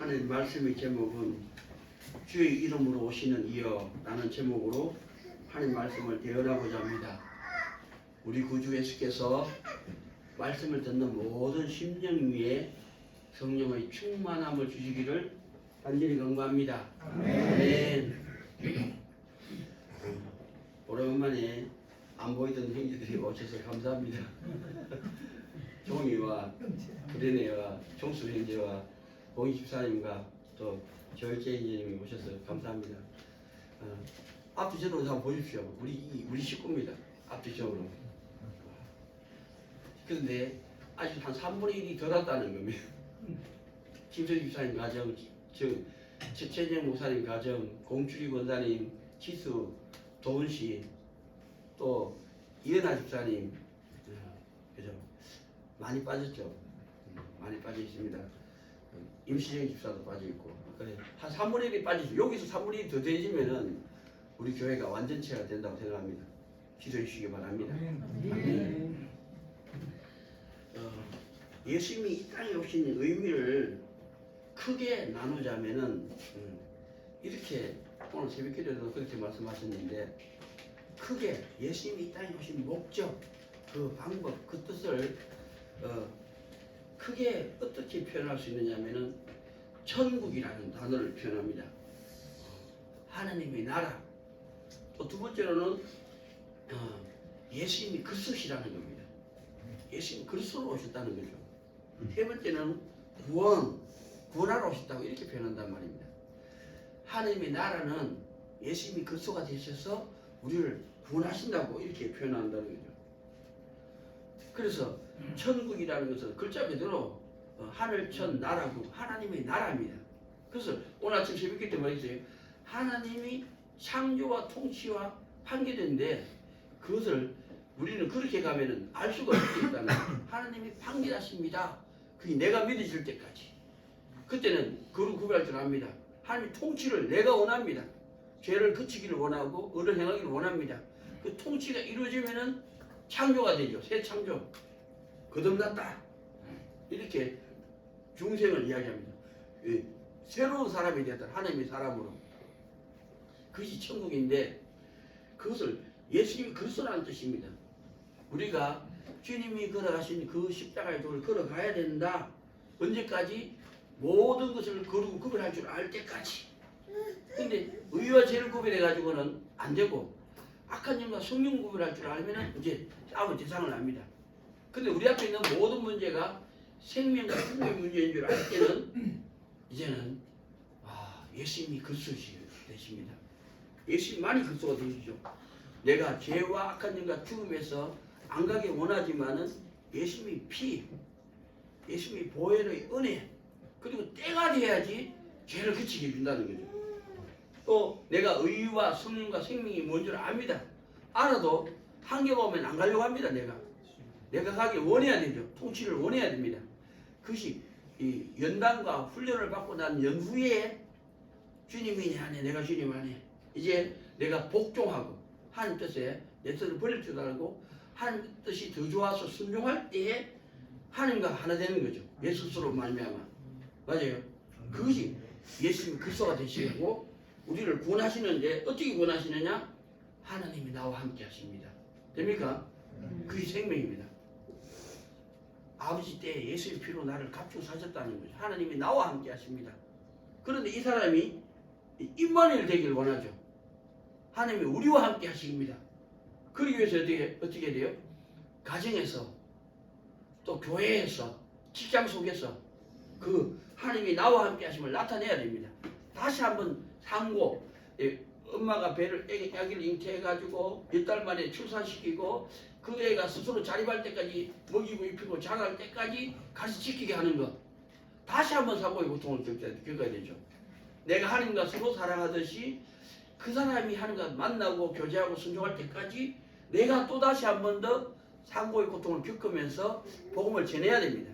하는 말씀의 제목은 주의 이름으로 오시는 이여 라는 제목으로 하나님 말씀을 대언하고자 합니다. 우리 구주 예수께서 말씀을 듣는 모든 심령 위에 성령의 충만함을 주시기를 간절히 간구합니다. 아멘. 오랜만에 안 보이던 형제들이 오셔서 감사합니다. 종이와 브레네와 종수 형제와 봉희 집사님과 또 절제 형제님이 오셔서 감사합니다. 앞뒤적으로 한번 보십시오. 우리 식구입니다. 앞뒤적으로. 그런데 아직 한 3분의 1이 더 왔다는 겁니다. 김선 집사님 가정, 최재정 목사님 가정, 공주리 권사님, 치수, 도은씨, 또 이은하 집사님, 그죠? 많이 빠졌죠. 많이 빠져 있습니다. 임시정 집사도 빠져 있고, 그래 한 3분의 1이 빠지죠. 여기서 3분의 1이 더 되지면은 우리 교회가 완전체가 된다고 생각합니다. 기도해 주시기 바랍니다. 아멘. 예수님이 이 땅에 오신 의미를 크게 나누자면은 이렇게 오늘 새벽기도에도 그렇게 말씀하셨는데, 크게 예수님이 이 땅에 오신 목적, 그 방법, 그 뜻을 크게 어떻게 표현할 수 있느냐면은 천국이라는 단어를 표현합니다. 하나님의 나라. 또 두 번째로는 예수님이 그리스도시라는 겁니다. 예수님이 그리스도로 오셨다는 거죠. 세 번째는 구원하러 오셨다고 이렇게 표현한단 말입니다. 하나님의 나라는 예수님이 그리스도가 되셔서 우리를 구원하신다고 이렇게 표현한다는 거죠. 그래서 천국이라는 것은 글자 그대로 하늘천 나라고 하나님의 나라입니다. 그래서 오늘 아침 새벽기 때 말했어요. 하나님이 창조와 통치와 판결인데 그것을 우리는 그렇게 가면은 알 수가 없겠다는 하나님이 판결하십니다. 그게 내가 믿어질 때까지. 그때는 그를 구별할 줄 압니다. 하나님의 통치를 내가 원합니다. 죄를 그치기를 원하고 의를 행하기를 원합니다. 그 통치가 이루어지면은 창조가 되죠. 새 창조. 거듭났다. 이렇게 중생을 이야기합니다. 새로운 사람이 됐다. 하나님의 사람으로. 그것이 천국인데 그것을 예수님이 그리스도라는 뜻입니다. 우리가 주님이 걸어가신 그 십자가의 도를 걸어가야 된다. 언제까지? 모든 것을 거르고 구별할 줄 알 때까지. 근데 의와 죄를 구별해가지고는 안 되고 악한 영과 성령 구별할 줄 알면 이제 싸움의 대상을 압니다. 근데 우리 앞에 있는 모든 문제가 생명과 죽음의 문제인 줄 알 때는 이제는 예수님이 그리스도 되십니다. 예수님만이 그리스도가 되시죠. 내가 죄와 악한 영과 죽음에서 안 가길 원하지만은 예수님의 피, 예수님의 보혈의 은혜, 그리고 때가 돼야지 죄를 그치게 해준다는 거죠. 또 내가 의와 성령과 생명이 뭔 줄 압니다. 알아도 한계가 오면 안 가려고 합니다. 내가 가길 원해야 되죠. 통치를 원해야 됩니다. 그것이 이 연단과 훈련을 받고 난 연후에 주님이 안에 내가 주님 안에 이제 내가 복종하고 하나님 뜻에 내 뜻을 버릴 줄 알고 하나님 뜻이 더 좋아서 순종할 때에 하나님과 하나 되는 거죠. 예수 스스로 말미암아. 맞아요. 그것이 예수님이 그리스도가 되시고 우리를 구원하시는데 어떻게 구원하시느냐? 하나님이 나와 함께 하십니다. 됩니까? 그게 생명입니다. 아버지 때 예수의 피로 나를 값주고 사셨다는 거죠. 하나님이 나와 함께 하십니다. 그런데 이 사람이 임마누엘 되길 원하죠. 하나님이 우리와 함께 하십니다. 그러기 위해서 어떻게 돼요? 가정에서 또 교회에서 직장 속에서 그 하나님이 나와 함께 하심을 나타내야 됩니다. 다시 한번 상고, 엄마가 아기를 잉태해가지고 몇 달 만에 출산시키고 그 애가 스스로 자립할 때까지 먹이고 입히고 자랄 때까지 같이 지키게 하는 것. 다시 한번 상고의 고통을 겪어야 되죠. 내가 하나님과 서로 사랑하듯이 그 사람이 하나님과 만나고 교제하고 순종할 때까지 내가 또 다시 한 번 더 상고의 고통을 겪으면서 복음을 전해야 됩니다.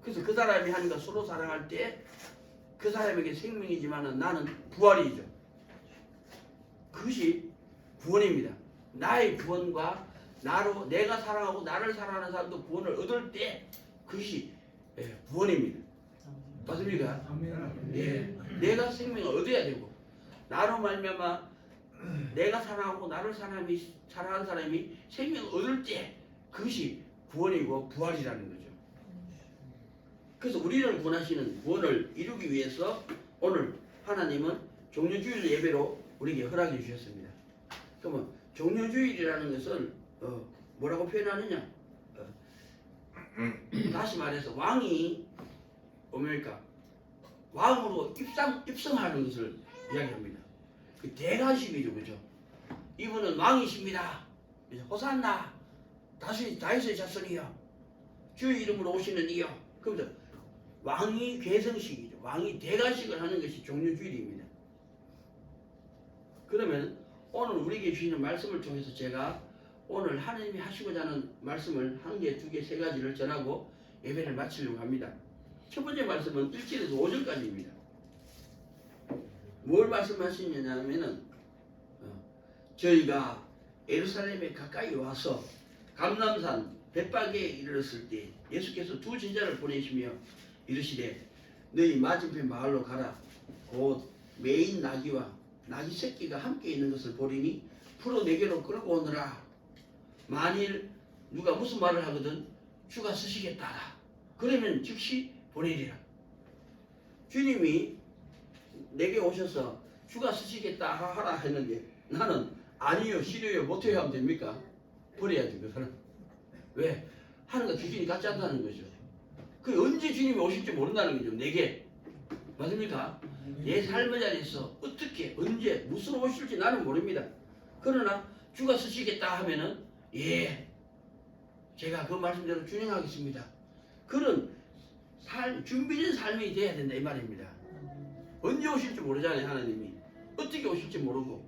그래서 그 사람이 하나님과 서로 사랑할 때 그 사람에게 생명이지만 나는 부활이죠. 그것이 구원입니다. 나의 구원과 내가 사랑하고 나를 사랑하는 사람도 구원을 얻을 때 그것이 구원입니다. 맞습니까? 아멘. 예, 내가 생명을 얻어야 되고 나로 말미암아 내가 사랑하고 나를 사랑하는 사람이 생명을 얻을 때 그것이 구원이고 부활이라는 거죠. 그래서 우리를 구원하시는 구원을 이루기 위해서 오늘 하나님은 종려주일 예배로 우리에게 허락해 주셨습니다. 그러면 종려주일이라는 것을 뭐라고 표현하느냐? 다시 말해서 왕이 뭡니까? 왕으로 입성하는 것을 이야기합니다. 그 대가십이죠, 그죠? 이분은 왕이십니다. 호산나 다윗의 자손이여 주의 이름으로 오시는 이여. 그러면서 왕이 괴성식이죠. 왕이 대가식을 하는 것이 종려주일입니다. 그러면 오늘 우리에게 주시는 말씀을 통해서 제가 오늘 하나님이 하시고자 하는 말씀을 한 개, 두 개, 세 가지를 전하고 예배를 마치려고 합니다. 첫 번째 말씀은 1절에서 5절까지입니다. 뭘 말씀하시냐면은 저희가 예루살렘에 가까이 와서 감람산 벳박에 이르렀을 때 예수께서 두 제자를 보내시며 이르시되 너희 맞은편 마을로 가라. 곧 매인 나귀와 나귀 새끼가 함께 있는 것을 보리니 풀어 내게로 끌고 오너라. 만일 누가 무슨 말을 하거든 주가 쓰시겠다. 그러면 즉시 보내리라. 주님이 내게 오셔서 주가 쓰시겠다 하라 했는데 나는 아니요, 싫어요, 못해요 하면 됩니까? 버려야지 그 사람. 왜? 하는가 기준이 같지 않다는 거죠. 그 언제 주님이 오실지 모른다는 거죠. 내게. 맞습니까? 내 삶의 자리에서 어떻게 언제 무슨 오실지 나는 모릅니다. 그러나 주가 쓰시겠다 하면은 예, 제가 그 말씀대로 준행하겠습니다. 그런 준비된 삶이 돼야 된다 이 말입니다. 언제 오실지 모르잖아요. 하나님이 어떻게 오실지 모르고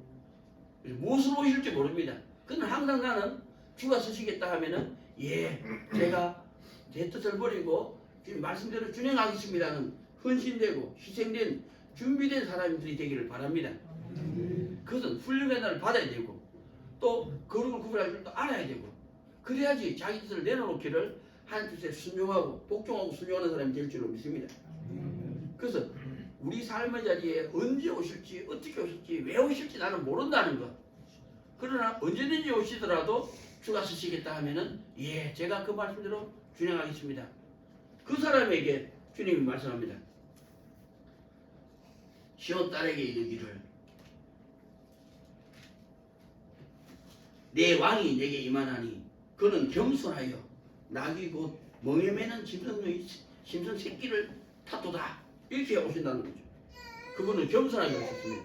무엇으로 오실지 모릅니다. 그러나 항상 나는 주가 쓰시겠다 하면은 예, 제가 제 뜻을 버리고 주님 말씀대로 준행하겠습니다는 헌신되고 희생된 준비된 사람들이 되기를 바랍니다. 그것은 훌륭한 날을 받아야 되고 또 거룩을 구별할 줄도 알아야 되고 그래야지 자기 뜻을 내려놓기를 하나님 뜻에 순종하고 복종하고 순종하는 사람이 될 줄로 믿습니다. 그래서 우리 삶의 자리에 언제 오실지 어떻게 오실지 왜 오실지 나는 모른다는 것. 그러나 언제든지 오시더라도 주가 쓰시겠다 하면은 예, 제가 그 말씀대로 준행하겠습니다. 그 사람에게 주님이 말씀합니다. 시온 딸에게 이르기를 내 왕이 내게 임하나니 그는 겸손하여 낙이 곧 멍에 매는 짐승 새끼를 탔도다. 이렇게 오신다는 거죠. 그분은 겸손하게 오셨습니다.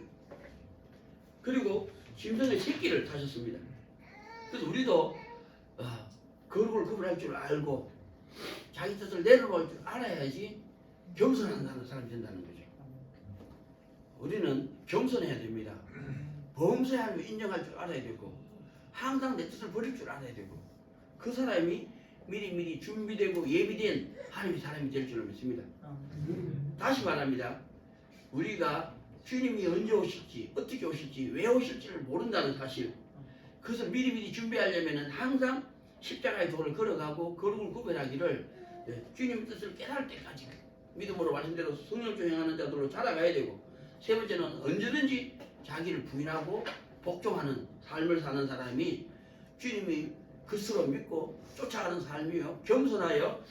그리고 짐승의 새끼를 타셨습니다. 그래서 우리도 거룩을 구분할 줄 알고 자기 뜻을 내려놓을 줄 알아야지 겸손한 사람이 된다는 거죠. 우리는 겸손해야 됩니다. 범죄하면 인정할 줄 알아야 되고 항상 내 뜻을 버릴 줄 알아야 되고 그 사람이 미리 준비되고 예비된 하나님의 사람이 될 줄을 믿습니다. 다시 말합니다. 우리가 주님이 언제 오실지 어떻게 오실지 왜 오실지를 모른다는 사실, 그것을 미리 준비하려면 항상 십자가의 도를 걸어가고 거룩을 구별하기를 주님의 뜻을 깨달을 때까지 믿음으로 말씀대로 성령을 행하는 자들로 자라가야 되고, 세 번째는 언제든지 자기를 부인하고 복종하는 삶을 사는 사람이 주님이 그리스도로 믿고 쫓아가는 삶이요 겸손하여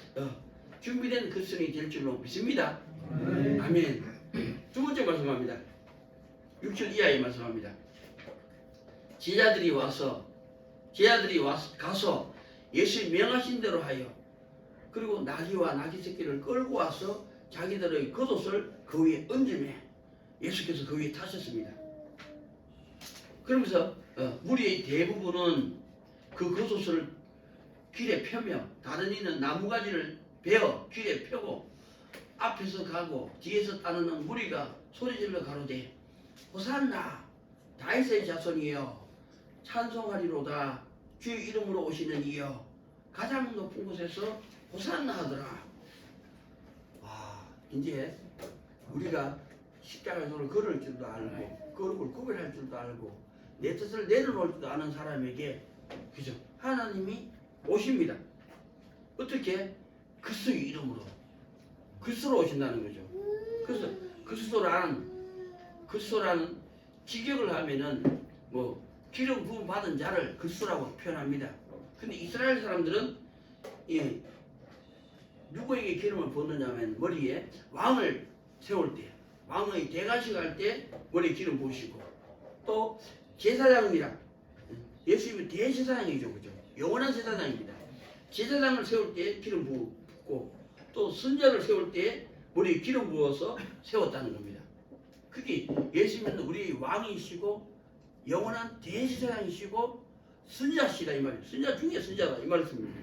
준비된 그리스도인이 될 줄로 믿습니다. 아멘. 두 번째 말씀합니다. 6절 이하에 말씀합니다. 제자들이 가서 예수의 명하신 대로 하여 그리고 나귀와 나귀 새끼를 끌고 와서 자기들의 겉옷을 그 위에 얹으며 예수께서 그 위에 타셨습니다. 그러면서 무리의 대부분은 그 겉옷을 길에 펴며 다른 이는 나무가지를 베어 길에 펴고 앞에서 가고 뒤에서 따르는 무리가 소리질러 가로되 호산나 다윗의 자손이여 찬송하리로다 주의 이름으로 오시는 이여 가장 높은 곳에서 호산나 하더라. 와, 이제 우리가 십자가의 도를 걸을 줄도 알고 거룩을 구별할 줄도 알고 내 뜻을 내려놓을 줄도 아는 사람에게 그죠? 하나님이 오십니다. 어떻게? 그리스도의 이름으로 그리스도로 오신다는 거죠. 그래서 그리스도라는 직역을 하면은 뭐 기름 부음 받은 자를 그리스도라고 표현합니다. 근데 이스라엘 사람들은 누구에게 기름을 붓느냐면 머리에 왕을 세울 때, 왕의 대관식 할 때 머리에 기름 부으시고, 또 제사장이라 예수님은 대제사장이죠, 그죠? 영원한 제사장입니다. 제사장을 세울 때 기름 붓고, 또 선자를 세울 때 머리에 기름 부어서 세웠다는 겁니다. 그게 예수님은 우리 왕이시고 영원한 대제사장이시고 선자시다 이 말이에요. 선자 중에 선자다 이 말씀입니다.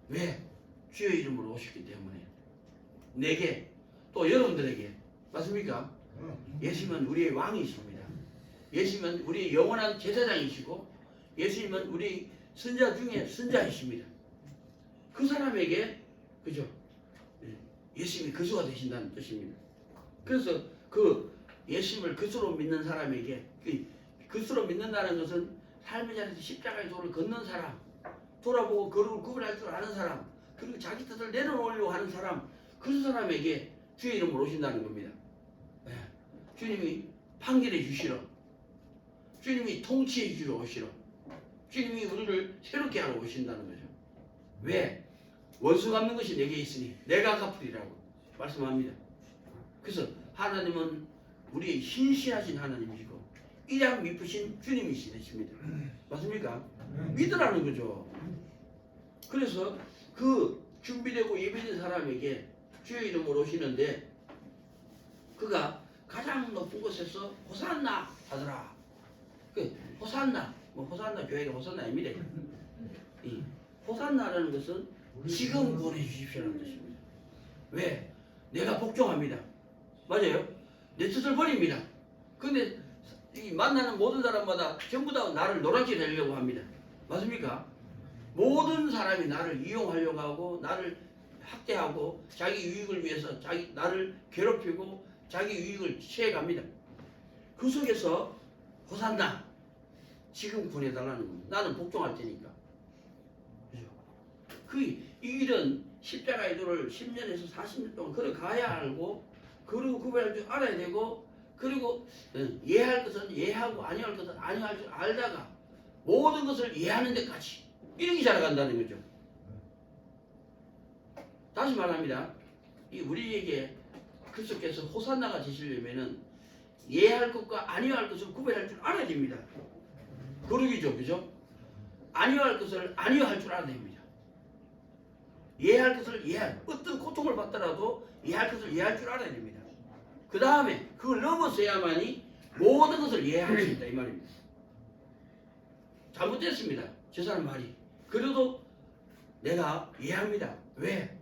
왜? 주의 이름으로 오셨기 때문에. 내게 또 여러분들에게 맞습니까? 예수님은 우리의 왕이십니다. 예수님은 우리의 영원한 제사장이시고 예수님은 우리 선자 중에 선자이십니다. 그 사람에게 그죠? 예수님이 그수가 되신다는 뜻입니다. 그래서 그 예수님을 그수로 믿는 사람에게 그수로 믿는다는 것은 삶의 자리에서 십자가의 도를 걷는 사람, 돌아보고 거룩을 구별할 줄 아는 사람, 그리고 자기 뜻을 내려놓으려고 하는 사람, 그 사람에게 주의 이름으로 오신다는 겁니다. 네. 주님이 판결해 주시러, 주님이 통치해 주러 오시러, 주님이 우리를 새롭게 하러 오신다는 거죠. 왜? 원수 갚는 것이 내게 있으니 내가 갚으리라고 말씀합니다. 그래서 하나님은 우리의 신실하신 하나님이시고 일양 미쁘신 주님이시십니다. 맞습니까? 믿으라는 거죠. 그래서 그 준비되고 예배된 사람에게 주의 이름으로 오시는데 그가 가장 높은 곳에서 호산나 하더라. 그 호산나, 뭐 호산나 교회가 호산나입니다. 이 호산나라는 것은 지금 구원해 주십시오라는 뜻입니다. 왜? 내가 복종합니다. 맞아요? 내 뜻을 버립니다. 근데 이 만나는 모든 사람마다 전부 다 나를 노랗게 되려고 합니다. 맞습니까? 모든 사람이 나를 이용하려고 하고 나를 학대하고 자기 유익을 위해서 나를 괴롭히고 자기 유익을 취해갑니다. 그 속에서 호산나 지금 구원해달라는 겁니다. 나는 복종할 테니까. 그죠? 이 일은 십자가의 도를 10년에서 40년 동안 걸어가야 알고 그리고 구별할 줄 알아야 되고 그리고 이해할 것은 이해하고 아니할 것은 아니할 줄 알다가 모든 것을 이해하는 데까지 이렇게 자라간다는 거죠. 다시 말합니다. 우리에게 그리스도께서 호산나가 되시려면은 이해할 것과 아니할 것을 구별할 줄 알아야 됩니다. 거룩이죠, 그죠? 아니할 것을 아니할 줄 알아야 됩니다. 이해할 것을 어떤 고통을 받더라도 이해할 것을 이해할 줄 알아야 됩니다. 그 다음에 그걸 넘어서야만이 모든 것을 이해할 수 있다 이 말입니다. 잘못됐습니다. 저 사람 말이. 그래도 내가 이해합니다. 왜?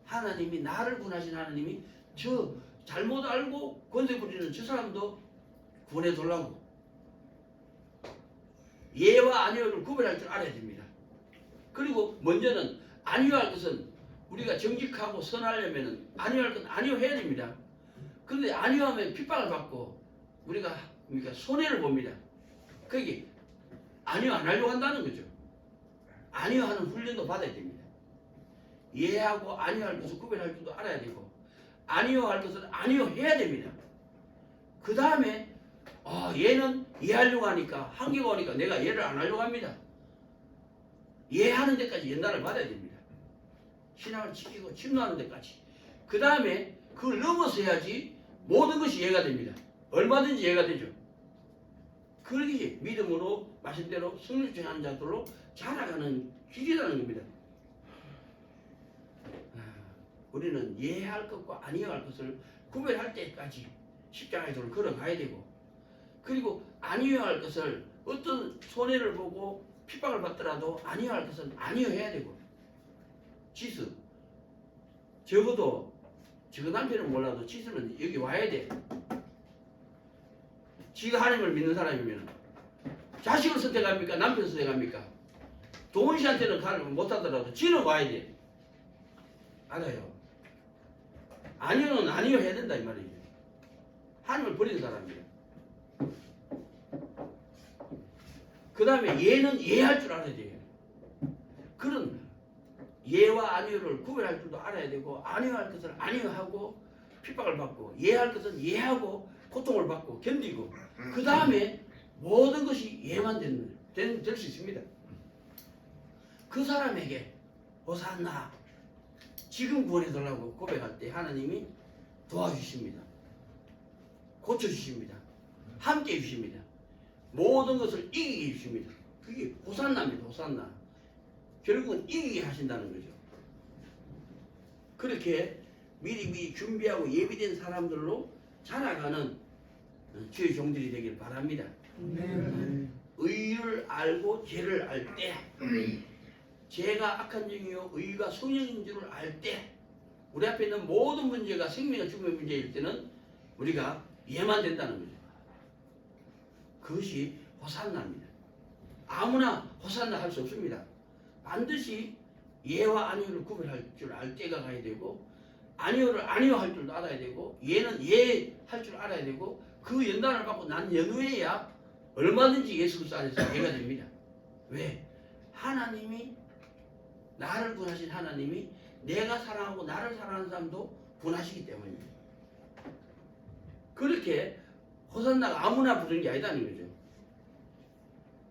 하나님이 나를 구원하신 하나님이 저 잘못 알고 권세 부리는 저 사람도 구원해 달라고. 예와 아니오를 구별할 줄 알아야 됩니다. 그리고 먼저는 아니할 것은 우리가 정직하고 선하려면 아니할 건 아니해야 됩니다. 그런데 아니하면 핍박을 받고 우리가 손해를 봅니다. 그게 아니요 안 하려고 한다는 거죠. 아니요 하는 훈련도 받아야 됩니다. 예하고 아니요 할 것을 구별할 줄도 알아야 되고 아니요 할 것을 아니요 해야 됩니다. 그 다음에 얘는 이해하려고 하니까 한계가 오니까 내가 이해를 안 하려고 합니다. 이해하는 데까지 연단을 받아야 됩니다. 신앙을 지키고 침노하는 데까지. 그 다음에 그걸 넘어서야지 모든 것이 이해가 됩니다. 얼마든지 이해가 되죠. 그러기 믿음으로 말씀대로 성령 중하는 자들로 자라가는 길이라는 겁니다. 우리는 이해할 것과 아니할 것을 구별할 때까지 십자가의 도를 걸어가야 되고 그리고 아니할 것을 어떤 손해를 보고 핍박을 받더라도 아니할 것은 아니해야 되고 지수 적어도 저 남편은 몰라도 지수는 여기 와야 돼. 지가 하나님을 믿는 사람이면 자식을 선택합니까? 남편을 선택합니까? 동훈 씨한테는 가를 못하더라도 지는 와야 돼. 알아요. 아니요는 아니요 해야 된다 이 말이죠. 하나님을 버린 사람이에요. 그 다음에 예는 예할 줄 알아야 돼요. 그런 예와 아니요를 구별할 줄도 알아야 되고 아니요 할 것을 아니요 하고 핍박을 받고 예할 것은 예하고 고통을 받고 견디고 그 다음에 모든 것이 예만 될 수 있습니다. 그 사람에게 호산나 지금 구원해달라고 고백할 때 하나님이 도와주십니다. 고쳐주십니다. 함께 해주십니다. 모든 것을 이기게 해주십니다. 그게 호산나입니다. 호산나. 결국은 이기게 하신다는 거죠. 그렇게 미리 준비하고 예비된 사람들로 자라가는 주의 종들이 되길 바랍니다. 의를 알고 죄를 알 때, 죄가 악한 영이요 의가 성령인 줄을 알 때, 우리 앞에 있는 모든 문제가 생명과 죽음의 문제일 때는 우리가 예만 된다는 거죠. 그것이 호산나입니다. 아무나 호산나 할 수 없습니다. 반드시 예와 아니오를 구별할 줄 알 때가 가야 되고, 아니오를 아니오 할 줄도 알아야 되고, 예는 예 할 줄 알아야 되고, 그 연단을 받고 난 연후에야 얼마든지 예수 그리스도 안에서 예가 됩니다. 왜? 하나님이 나를 구하신 하나님이 내가 사랑하고 나를 사랑하는 사람도 구하시기 때문입니다. 그렇게 호산나가 아무나 부르는 게 아니다는 거죠.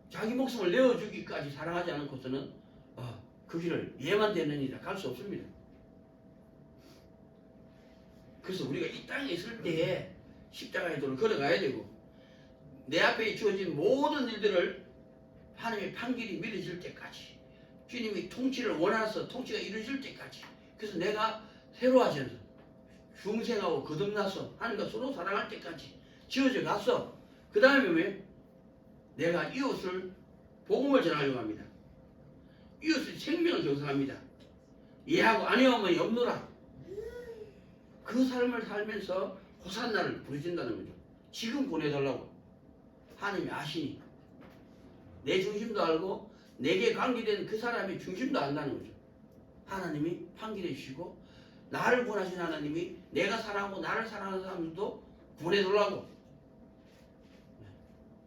자기 목숨을 내어주기까지 사랑하지 않고서는 그 길을 예만 되느니라 갈 수 없습니다. 그래서 우리가 이 땅에 있을 때에 십자가의 도를 걸어가야 되고, 내 앞에 주어진 모든 일들을 하나님의 판결이 믿어질 때까지, 주님이 통치를 원하서 통치가 이루어질 때까지, 그래서 내가 새로워져서 중생하고 거듭나서 하나님과 서로 사랑할 때까지 지어져 가서, 그 다음에 왜? 내가 이웃을 복음을 전하려고 합니다. 이웃의 생명을 경성합니다. 예하고 아니하면 없노라. 그 삶을 살면서 호산나를 부르신다는 거죠. 지금 보내달라고 하나님이 아시니 내 중심도 알고 내게 관계된 그 사람의 중심도 안다는 거죠. 하나님이 판결해 주시고, 나를 구원하신 하나님이 내가 사랑하고 나를 사랑하는 사람들도 구원해달라고.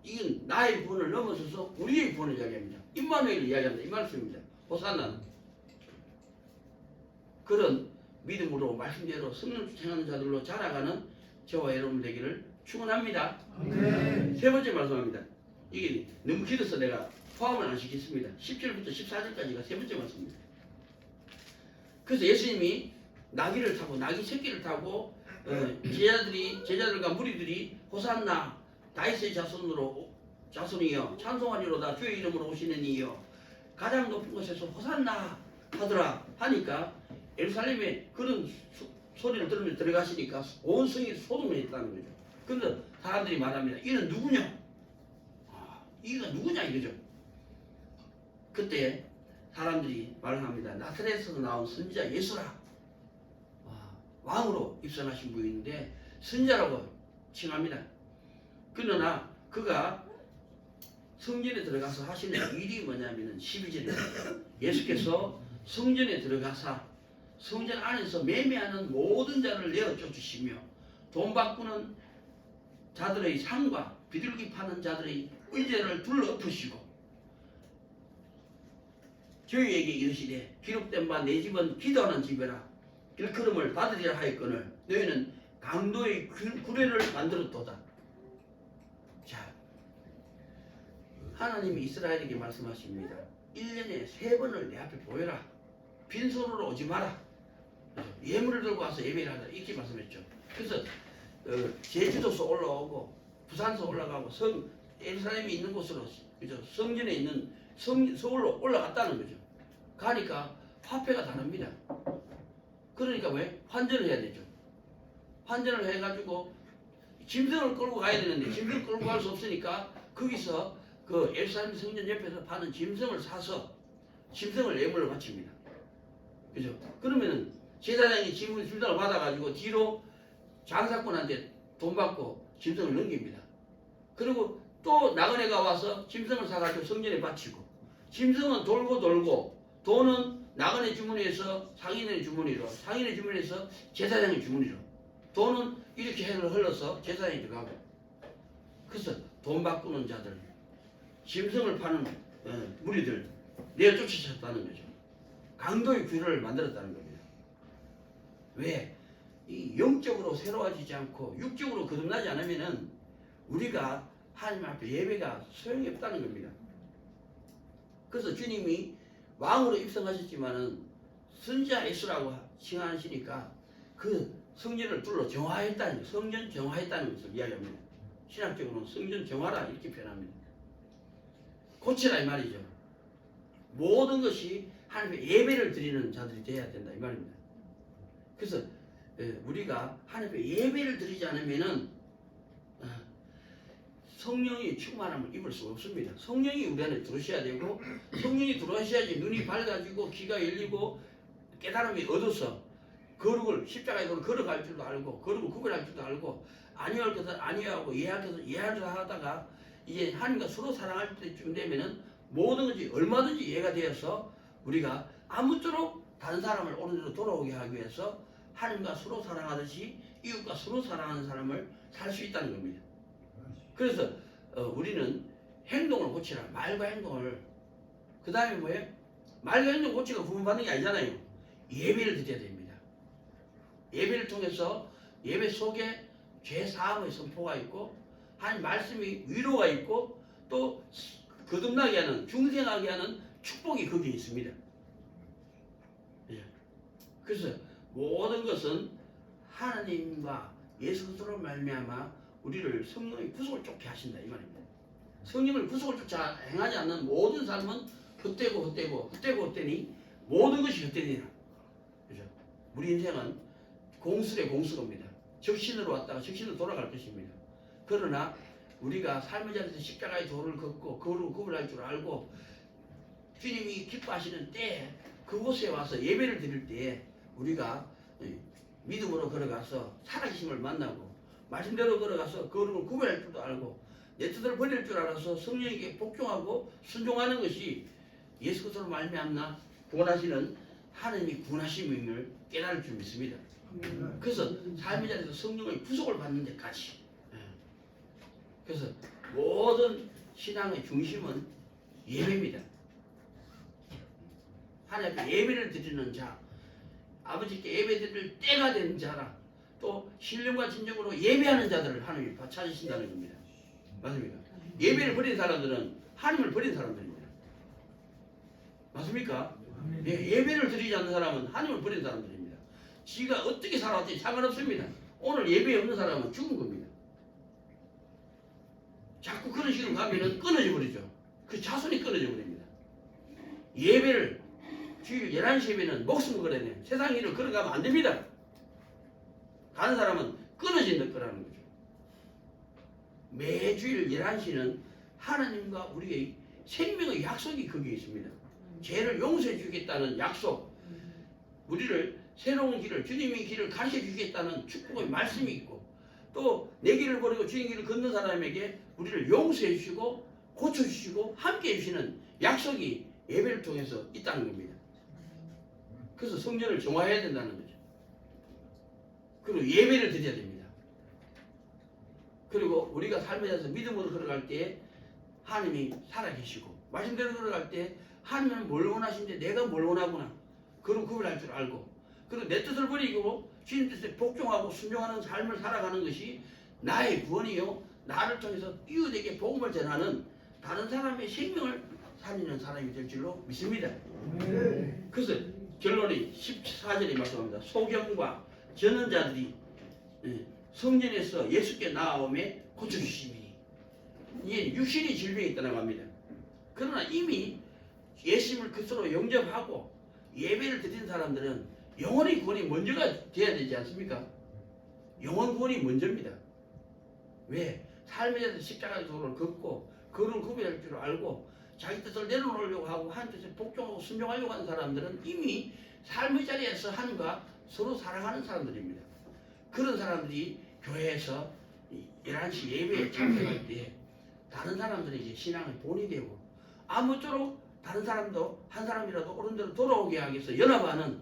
이건 나의 구원을 넘어서서 우리의 구원을 이야기합니다. 임마누엘을 이야기합니다. 이 말씀입니다. 호산나는 그런 믿음으로 말씀대로 성령 주행하는 자들로 자라가는 저와 여러분 되기를 축원합니다. 세 번째 말씀합니다. 이게 너무 길어서 내가 포함을 안 시켰습니다. 17부터 14절까지가 세 번째 말씀입니다. 그래서 예수님이 나귀를 타고 나귀 새끼를 타고 제자들과 무리들이 호산나 다윗의 자손이여 찬송하리로다 주의 이름으로 오시는 이여 가장 높은 곳에서 호산나 하더라 하니까 예루살렘에 그런 소리를 들으며 들어가시니까 온 성이 소동을 했다는 거죠. 그런데 사람들이 말합니다. 이는 누구냐? 이가 누구냐 이거죠. 그때 사람들이 말합니다. 나사렛에서 나온 선지자 예수라. 왕으로 입성하신 분인데 선지자라고 칭합니다. 그러나 그가 성전에 들어가서 하시는 일이 뭐냐면은 12절입니다. 예수께서 성전에 들어가사 성전 안에서 매매하는 모든 자를 내어 쫓으시며 돈 바꾸는 자들의 상과 비둘기 파는 자들의 의제를 둘러엎으시고 저희에게 이르시되 기록된 바 내 집은 기도하는 집이라 일컬음을 받으리라 하였거늘 너희는 강도의 구례를 만들었도다. 자, 하나님이 이스라엘에게 말씀하십니다. 1년에 3번을 내 앞에 보여라. 빈손으로 오지 마라. 예물을 들고 와서 예배를 하라. 이렇게 말씀했죠. 그래서 제주도서 올라오고 부산서 올라가고 예루살렘이 있는 곳으로 그죠? 성전에 있는 서울로 올라갔다는 거죠. 가니까 화폐가 다릅니다. 그러니까 왜? 환전을 해야 되죠. 환전을 해가지고 짐승을 끌고 가야 되는데 짐승을 끌고 갈 수 없으니까 거기서 그 예루살렘 성전 옆에서 파는 짐승을 사서 짐승을 예물로 바칩니다. 그죠? 그러면은 제사장이 짐승을 받아가지고 뒤로 장사꾼한테 돈 받고 짐승을 넘깁니다. 그리고 또 나그네가 와서 짐승을 사가지고 성전에 바치고 짐승은 돌고 돈은 나그네 주머니에서 상인의 주머니로 상인의 주머니에서 제사장의 주머니로 돈은 이렇게 흘러서 제사장이 들어가고 그래서 돈 바꾸는 자들 짐승을 파는 무리들 내어 쫓으셨다는 거죠. 강도의 규례를 만들었다는 겁니다. 왜? 이 영적으로 새로워지지 않고 육적으로 거듭나지 않으면은 우리가 하나님 앞에 예배가 소용이 없다는 겁니다. 그래서 주님이 왕으로 입성하셨지만은 선지자 예수라고 칭하시니까 그 성전을 뚫어 정화했다는 거예요. 성전 정화했다는 것을 이야기합니다. 신학적으로는 성전 정화라 이렇게 표현합니다. 고치라 이 말이죠. 모든 것이 하나님께 예배를 드리는 자들이 되어야 된다 이 말입니다. 그래서 우리가 하나님께 예배를 드리지 않으면은 성령이 충만함을 입을 수가 없습니다. 성령이 우리 안에 들어오셔야 되고 성령이 들어오셔야지 눈이 밝아지고 귀가 열리고 깨달음이 얻어서 거룩을 십자가의 도를 걸어갈 줄도 알고 거룩을 구별할 줄도 알고 아니할 것을 아니하고 이해할 것을 이해하려 하다가 이제 하나님과 서로 사랑할 때쯤 되면은 모든 것이 얼마든지 이해가 되어서 우리가 아무쪼록 다른 사람을 오른쪽으로 돌아오게 하기 위해서 하나님과 서로 사랑하듯이 이웃과 서로 사랑하는 사람을 살 수 있다는 겁니다. 그래서 우리는 행동을 고치라. 말과 행동을. 그 다음에 뭐예요? 말과 행동 고치가 구분받는 게 아니잖아요. 예배를 드려야 됩니다. 예배를 통해서 예배 속에 죄 사함의 선포가 있고 하나님 말씀이 위로가 있고 또 거듭나게 하는 중생하게 하는 축복이 거기에 있습니다. 그래서 모든 것은 하나님과 예수 그리스도로 말미암아 우리를 성령의 구속을 쫓게 하신다 이 말입니다. 성령을 구속을 쫓아 행하지 않는 모든 삶은 헛되니 모든 것이 헛되니라. 그죠? 우리 인생은 공수의 공수입니다. 적신으로 왔다가 적신으로 돌아갈 것입니다. 그러나 우리가 삶의 자리에서 십자가의 도를 걷고 거룩을 구별할 줄 알고 주님이 기뻐하시는 때 그곳에 와서 예배를 드릴 때 우리가 믿음으로 걸어가서 살아계심을 만나고 말씀대로 걸어가서 거룩을 구별할 줄도 알고 내 뜻을 버릴 줄 알아서 성령에게 복종하고 순종하는 것이 예수 그리스도로 말미암나 구원하시는 하나님이 구원하심을 깨달을 줄 믿습니다. 그래서 삶의 자리에서 성령의 구속을 받는 데까지. 그래서 모든 신앙의 중심은 예배입니다. 하나님 앞에 예배를 드리는 자, 아버지께 예배 드릴 때가 된 자라. 또 신령과 진정으로 예배하는 자들을 하나님이 찾으신다는 겁니다. 맞습니까? 예배를 버린 사람들은 하나님을 버린 사람들입니다. 맞습니까? 예배를 드리지 않는 사람은 하나님을 버린 사람들입니다. 지가 어떻게 살아왔든지 상관없습니다. 오늘 예배 없는 사람은 죽은 겁니다. 자꾸 그런 식으로 가면은 끊어져 버리죠. 그 자손이 끊어져 버립니다. 예배를 주일 11시 예배는 목숨을 걸어야 돼요. 세상 일을 걸어가면 안 됩니다. 가는 사람은 끊어진다 거라는 거죠. 매주일 11시는 하나님과 우리의 생명의 약속이 거기에 있습니다. 죄를 용서해 주겠다는 약속, 우리를 새로운 길을, 주님의 길을 가르쳐 주겠다는 축복의 말씀이 있고 또 내 길을 버리고 주님 길을 걷는 사람에게 우리를 용서해 주시고 고쳐주시고 함께해 주시는 약속이 예배를 통해서 있다는 겁니다. 그래서 성전을 정화해야 된다는 거죠. 그리고 예배를 드려야 됩니다. 그리고 우리가 삶에 대해서 믿음으로 걸어갈 때 하나님이 살아계시고 말씀대로 걸어갈 때 하나님은 뭘 원하시는데 내가 뭘 원하구나 그런 구별할 줄 알고 그리고 내 뜻을 버리고 주님 뜻에 복종하고 순종하는 삶을 살아가는 것이 나의 구원이요 나를 통해서 이웃에게 복음을 전하는 다른 사람의 생명을 살리는 사람이 될 줄로 믿습니다. 그래서 결론이 14절에 말씀합니다. 소경과 저는 자들이 성전에서 예수께 나아오매 고쳐주심이니 이게 육신의 질병이 있다고 합니다. 그러나 이미 예수님을 그리스도로 영접하고 예배를 드린 사람들은 영혼의 구원이 먼저가 돼야 되지 않습니까? 영혼 구원이 먼저입니다. 왜? 삶에 대해서 십자가의 도를 걷고 그를 구별할 줄 알고 자기 뜻을 내려놓으려고 하고 하나님 뜻에 복종하고 순종하려고 하는 사람들은 이미 삶의 자리에서 하나님과 서로 사랑하는 사람들입니다. 그런 사람들이 교회에서 11시 예배에 참석할 때 다른 사람들에게 신앙의 본이 되고 아무쪼록 다른 사람도 한 사람이라도 오른대로 돌아오게 하기 위해서 연합하는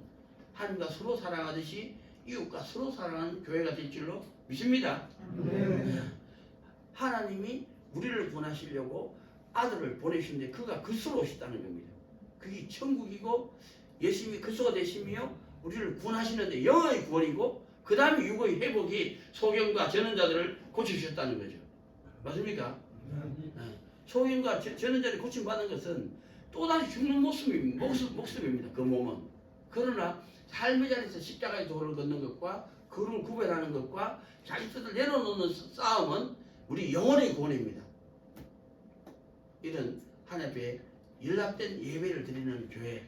하나님과 서로 사랑하듯이 이웃과 서로 사랑하는 교회가 될 줄로 믿습니다. 하나님이 우리를 구원하시려고 아들을 보내시는데 그가 그리스도로 오셨다는 겁니다. 그게 천국이고 예수님이 그리스도가 되시며 우리를 구원하시는데 영원의 구원이고 그 다음에 육의 회복이 소경과 전원자들을 고쳐주셨다는 거죠. 맞습니까? 소경과 전원자들이 고침받는 것은 또다시 죽는 모습입니다. 그 몸은. 그러나 삶의 자리에서 십자가의 도를 걷는 것과 그를 구별하는 것과 자기 뜻을 내려놓는 싸움은 우리 영혼의 구원입니다. 이런 하나님 앞에 연락된 예배를 드리는 교회,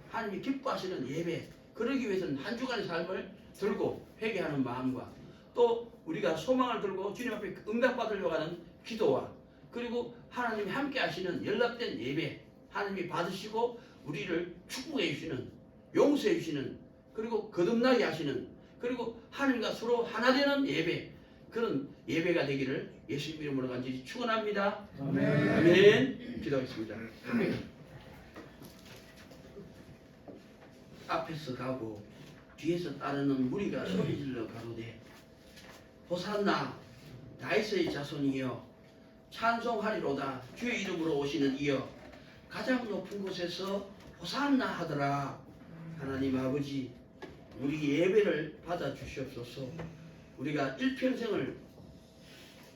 하나님이 기뻐하시는 예배, 그러기 위해서는 한 주간의 삶을 들고 회개하는 마음과 또 우리가 소망을 들고 주님 앞에 응답받으려고 하는 기도와 그리고 하나님이 함께 하시는 연락된 예배, 하나님이 받으시고 우리를 축복해 주시는, 용서해 주시는, 그리고 거듭나게 하시는, 그리고 하나님과 서로 하나 되는 예배, 그런 예배가 되기를 예수 이름으로 간절히 축원합니다. 아멘. 아멘. 기도하겠습니다. 앞에서 가고 뒤에서 따르는 무리가 소리질러 가로되 호산나 다윗의 자손이여 찬송하리로다 주의 이름으로 오시는 이여 가장 높은 곳에서 호산나 하더라. 하나님 아버지, 우리 예배를 받아 주시옵소서. 우리가 일평생을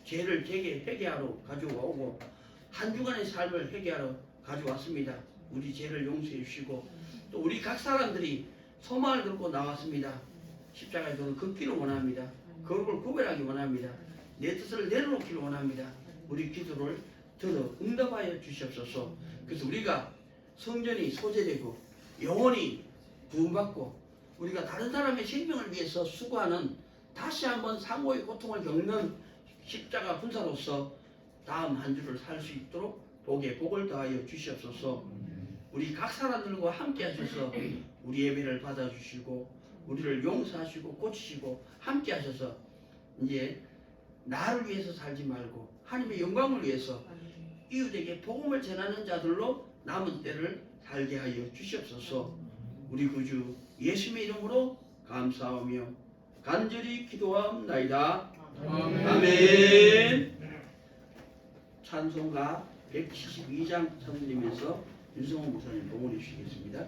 죄를 되게 회개하러 가져오고 한 주간의 삶을 회개하러 가져왔습니다. 우리 죄를 용서해 주시고 또 우리 각 사람들이 소망을 들고 나왔습니다. 십자가의 도를 걷기를 원합니다. 거룩을 구별하기 원합니다. 내 뜻을 내려놓기를 원합니다. 우리 기도를 들어 응답하여 주시옵소서. 그래서 우리가 성전이 소재되고 영혼이 부음받고 우리가 다른 사람의 생명을 위해서 수고하는 다시 한번 상고의 고통을 겪는 십자가 분사로서 다음 한 주를 살 수 있도록 복에 복을 더하여 주시옵소서. 우리 각 사람들과 함께 하셔서 우리 예배를 받아주시고 우리를 용서하시고 고치시고 함께 하셔서 이제 나를 위해서 살지 말고 하나님의 영광을 위해서 이웃에게 복음을 전하는 자들로 남은 때를 살게 하여 주시옵소서. 우리 구주 예수님의 이름으로 감사하며 간절히 기도하옵나이다. 아멘. 찬송가 172장 선생님에서 윤성호 목사님 봉헌해 주시겠습니다.